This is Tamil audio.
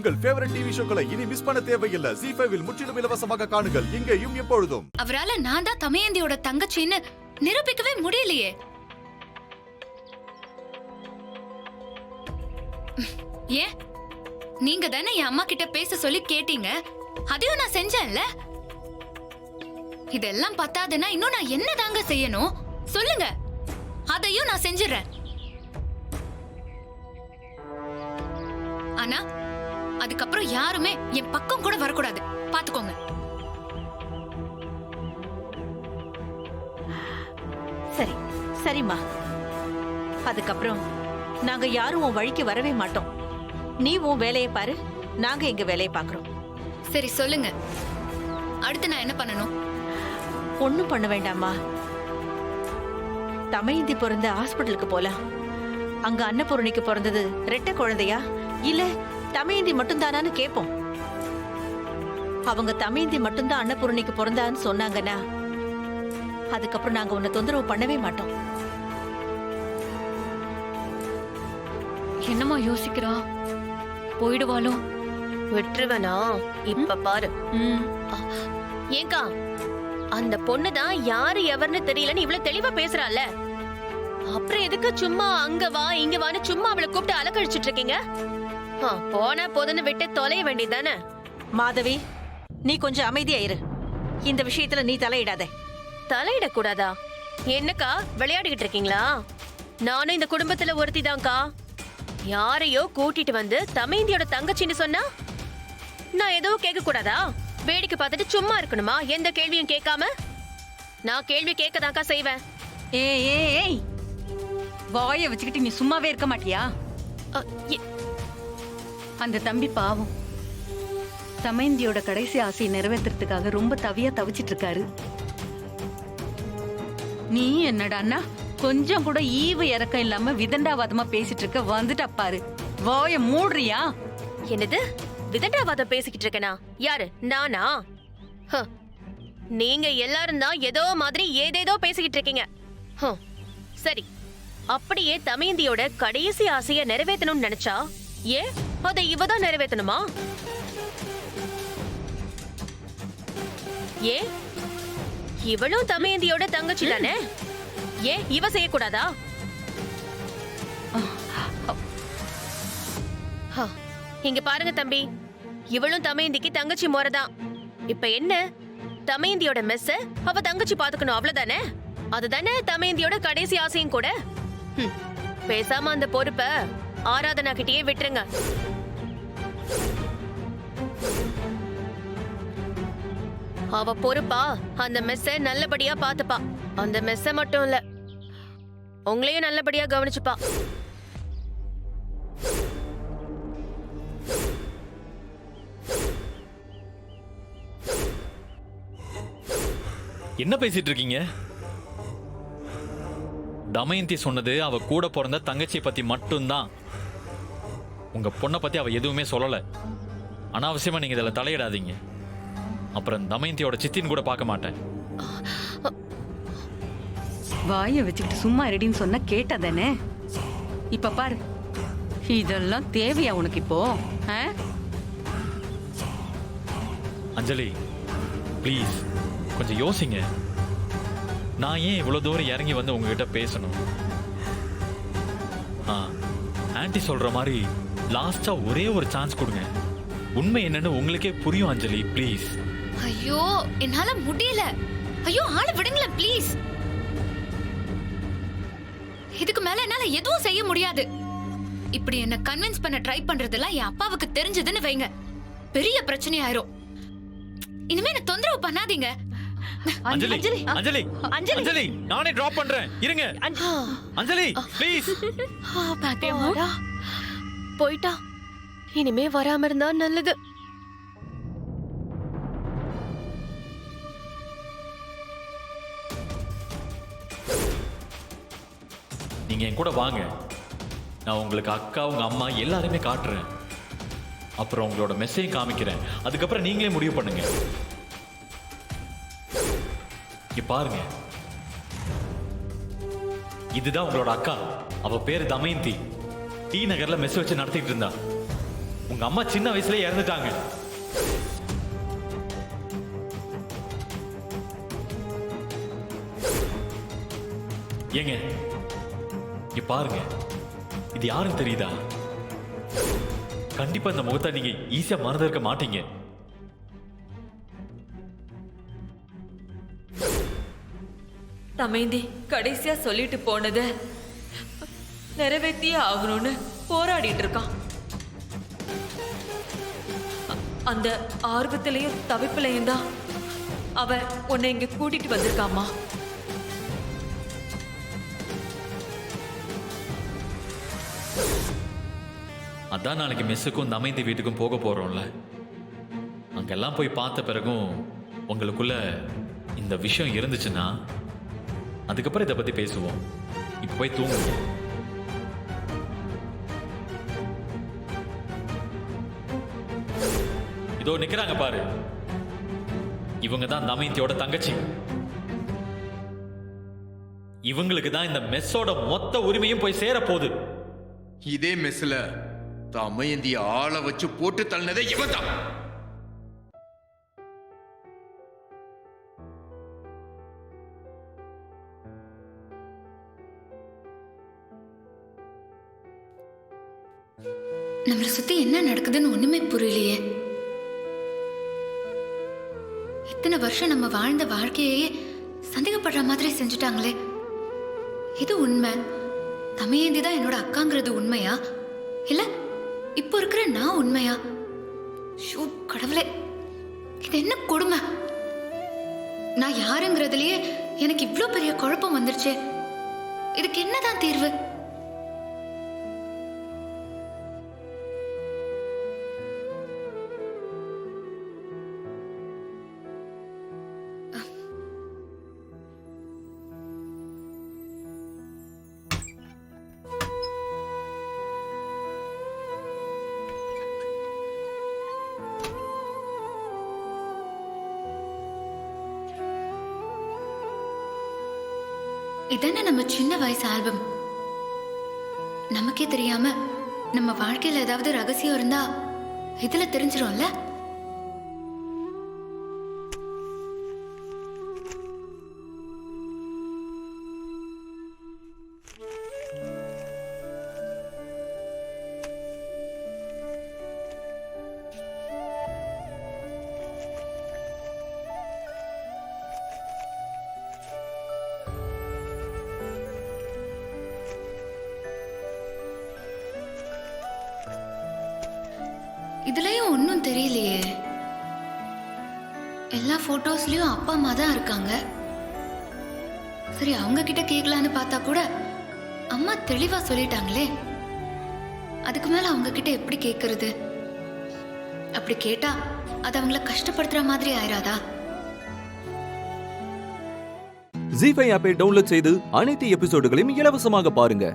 உங்கள் ஃபேவரட் டிவி ஷோக்களை இனி மிஸ் பண்ண தேவையில்லை. ZEE5 இல் முற்றிலும் இலவசமாக காணுங்கள், இங்கேயும் எப்பொழுதும். அவரால நான் தான் தமயந்தியோட தங்கச்சின்னு நிரூபிக்கவே முடியலையே. ஏன் நீங்க தானே என் அம்மா கிட்ட பேச சொல்லி கேட்டீங்க, அதையும் நான் செஞ்சேன்ல. இதெல்லாம் பத்தாதுன்னா இன்னும் நான் என்ன தாங்க செய்யணும் சொல்லுங்க, அதையும் நான் செஞ்சிடறேன். ஆனா அதுக்கப்புறம் யாருமே என் பக்கம் கூட வரக்கூடாது, பாத்துக்கோங்க. சரி சரிம்மா, அதுக்கப்புறம் நாங்க யாரும் உன் வழிக்கு வரவே மாட்டோம். நீ உன் வேலையை பாரு, நாங்க எங்க வேலையை பாக்குறோம். சரி சொல்லுங்க, அடுத்து நான் என்ன பண்ணணும்? ஒண்ணும் பண்ண வேண்டாமா, தமயந்தி பிறந்த ஹாஸ்பிட்டலுக்கு போலாம். அங்க அன்னபூரணிக்கு பிறந்தது ரெட்டை குழந்தையா இல்ல தமயந்தி மட்டும்தானான்னு கேட்போம். அவங்க தமயந்தி மட்டும்தான் அன்னபூரணிக்கு பிறந்தான்னு சொன்னாங்கன்னா அதுக்கப்புறம் நாங்க உன்னை தொந்தரவு பண்ணவே மாட்டோம். என்னமா யோசிக்கிறா? போயிடுவாளோ? விட்டுருவனா? இப்ப பாரு. ஏங்கா, அந்த பொண்ணுதான் யாரு எவர்னு தெரியலன்னு இவ்வளவு தெளிவா பேசுறாள். அப்புறம் எதுக்கு சும்மா அங்க வா இங்க வான்னு சும்மா அவளை கூப்பிட்டு அலக்கழிச்சிட்டு இருக்கீங்க? போனா போதுன்னு விட்டு தொலைய வேண்டியதானே. மாதவி, நீ கொஞ்சம் அமைதியாயிரு. இந்த விஷயத்துல நீ தலையிடாத. தலையிடக்கூடாதா? என்னக்கா விளையாடிக்கிட்டு இருக்கீங்களா? நானும் இந்த குடும்பத்துல ஒருத்தி தான்க்கா. யாரையோ கூட்டிட்டு வந்து தமயந்தியோட தங்கச்சின்னு சொன்னா நான் எதுவும் கேட்க கூடாதா? வேடிக்கை பார்த்துட்டு சும்மா இருக்கணுமா? எந்த கேள்வியும் கேட்காம? நான் கேள்வி கேட்கதாக்கா செய்வேன். ஏய், வாயை வச்சுக்கிட்டு நீ சும்மாவே இருக்க மாட்டியா? அந்த தம்பி பாவம், தமயந்தியோட கடைசி ஆசையை நிறைவேற்றுறதுக்காக ரொம்ப தவிச்சிட்டு இருக்காரு. நீ என்னடான்னா கொஞ்சம் கூட ஈவு இறக்கம் இல்லாம விதண்டாவாதமா பேசிட்டு இருக்க. வந்துட்டா பாரு, வாய மூடுறியா? என்னது விதண்டாவாதம் பேசிக்கிட்டு இருக்கனா? யாரு, நானா? நீங்க எல்லாரும் தான் ஏதோ மாதிரி ஏதேதோ பேசிக்கிட்டு இருக்கீங்க. சரி, அப்படியே தமயந்தியோட கடைசி ஆசைய நிறைவேற்றணும்னு நினைச்சா ஏன் அதை இவதான் நிறைவேற்றணுமா? ஏன் இவளும் தமயந்தியோட தங்கச்சி தானே, ஏன் இவ செய்யக்கூடாதா? இங்க பாருங்க தம்பி, இவளும் தமயந்திக்கு தங்கச்சி முறைதான். இப்ப என்ன, தமயந்தியோட மெஸ்ஸ அவ தங்கச்சி பாத்துக்கணும், அவ்வளவுதானே? அதுதானே தமயந்தியோட கடைசி ஆசையும் கூட. பேசாம அந்த பொறுப்ப ஆராதனா கிட்டயே விட்டுருங்க. அவ பொறுப்பா அந்த மெஸ்ஸ நல்லபடியா பாத்துப்பா. அந்த மெஸ்ஸ மட்டும் இல்ல, உங்களையும் நல்லபடியா கவனிச்சுப்பா. என்ன பேசிட்டு இருக்கீங்க? தமயந்தி சொன்னது அவ கூட பிறந்த தங்கச்சியை பத்தி மட்டும்தான். உங்க பொண்ணை பத்தி அவ எதுவுமே சொல்லல. அனாவசியமா நீங்க இதுல தலையிடாதீங்க. அப்புறம் தமயந்தியோட சித்தின்னு கூட பார்க்க மாட்டேன். வாயை வச்சுக்கிட்டு சும்மா ரெடின்னு சொன்னா கேட்டதானே? இப்ப பாரு, இதெல்லாம் தேவையா உனக்கு இப்போ? அஞ்சலி ப்ளீஸ் கொஞ்சம் யோசிங்க. நான் ஏன் இவ்வளவு தூரம் இறங்கி வந்து உங்ககிட்ட பேசணும்? ஆன்ட்டி சொல்ற மாதிரி லாஸ்டா ஒரே ஒரு சான்ஸ் கொடுங்க. உண்மை என்னன்னு உங்களுக்கே புரியும் அஞ்சலி, ப்ளீஸ். ஐயோ என்னால முடியல. ஐயோ ஆளை விடுங்களேன் ப்ளீஸ். இதுக்கு மேல என்னால எதுவும் செய்ய முடியாது. இப்படி என்ன கன்வின்ஸ் பண்ண ட்ரை பண்றதெல்லாம் என் அப்பாவுக்கு தெரிஞ்சதுன்னு வைங்க, பெரிய பிரச்சனை ஆயிரும். இனிமே என்ன தொந்தரவு பண்ணாதீங்க. அஞ்சலி அஞ்சலி அஞ்சலி, நானே டிராப் பண்றேன், இருங்க. அஞ்சலி ப்ளீஸ். பாத்தியாடா, போயிட்டா. இனிமே வராம இருந்தா நல்லது. நீங்க என் கூட வாங்க. நான் உங்களுக்கு அக்கா, உங்க அம்மா எல்லாருமே காட்டுறேன். அப்புறம் உங்களோட மெசேஜ் காமிக்கிறேன். அதுக்கப்புறம் நீங்களே முடிவு பண்ணுங்க. இங்க பாருங்க, இதுதான் உங்களோட அக்கா. அவ பேரு தமயந்தி. டி நகர்ல மெஸ் வச்சு நடத்திட்டு இருந்தா. உங்க அம்மா சின்ன வயசுலயே இறந்துட்டாங்க. ஏங்க இங்க பாருங்க, இது யாரும் தெரியுதா? கண்டிப்பா இந்த முகத்தை நீங்க ஈஸியா மறந்திருக்க மாட்டீங்க. தமைந்தி கடைசியா சொல்லிட்டு போனத நிறைவேற்றியே ஆகணும்னு போராடிட்டு இருக்கான். அந்த ஆர்வத்திலையும் தவிப்பிலையும் தான் அவன் உன்னை இங்க கூட்டிட்டு வந்திருக்காமா. அதான் நாளைக்கு மெஸ்ஸுக்கும் தமைந்தி வீட்டுக்கும் போக போறோம்ல, அங்கெல்லாம் போய் பார்த்த பிறகும் உங்களுக்குள்ள இந்த விஷயம் இருந்துச்சுன்னா அதுக்கப்புறம் இதை பத்தி பேசுவோம். இப்ப போய் தூங்குங்க. இதோ நிக்கிறாங்க பாரு, இவங்க தான் தமயந்தியோட தங்கச்சி. இவங்களுக்கு தான் இந்த மெஸ்ஸோட மொத்த உரிமையும் போய் சேர போகுது. இதே மெஸ்ல தமயந்திய ஆளை வச்சு போட்டு தள்ளினதே இவன் தான். நம்மளை சுத்தி என்ன நடக்குதுன்னு ஒண்ணுமே புரியலையே. இத்தனை வருஷம் நம்ம வாழ்ந்த வாழ்க்கையே சந்தேகப்படுற மாதிரி செஞ்சுட்டாங்களே. இது உண்மை, தமையேந்தி தான் என்னோட அக்காங்கிறது உண்மையா, இல்ல இப்போ இருக்கிற நான் உண்மையா? ஷூ கடவுளே, இது என்ன கொடுமை! நான் யாருங்கிறதுலயே எனக்கு இவ்ளோ பெரிய குழப்பம் வந்துருச்சே. இதுக்கு என்னதான் தீர்வு? இதானே நம்ம சின்ன வயசு ஆல்பம். நமக்கே தெரியாம நம்ம வாழ்க்கையில ஏதாவது ரகசியம் இருந்தா இதுல தெரிஞ்சிரும்ல. இதுலயும் ஒன்னும் தெரியலையே. எல்லா போட்டோஸ்லயும் அப்பா அம்மா தான் இருக்காங்க. சரி, அவங்க கிட்ட கேட்கலான்னு பார்த்தா கூட அம்மா தெளிவா சொல்லிட்டாங்களே. அதுக்கு மேல அவங்க கிட்ட எப்படி கேட்கறது? அப்படி கேட்டா அது அவங்கள கஷ்டப்படுத்துற மாதிரி ஆயிராதா? ஜீ5 ஆப்பை டவுன்லோட் செய்து அனைத்து எபிசோடுகளையும் இலவசமாக பாருங்க.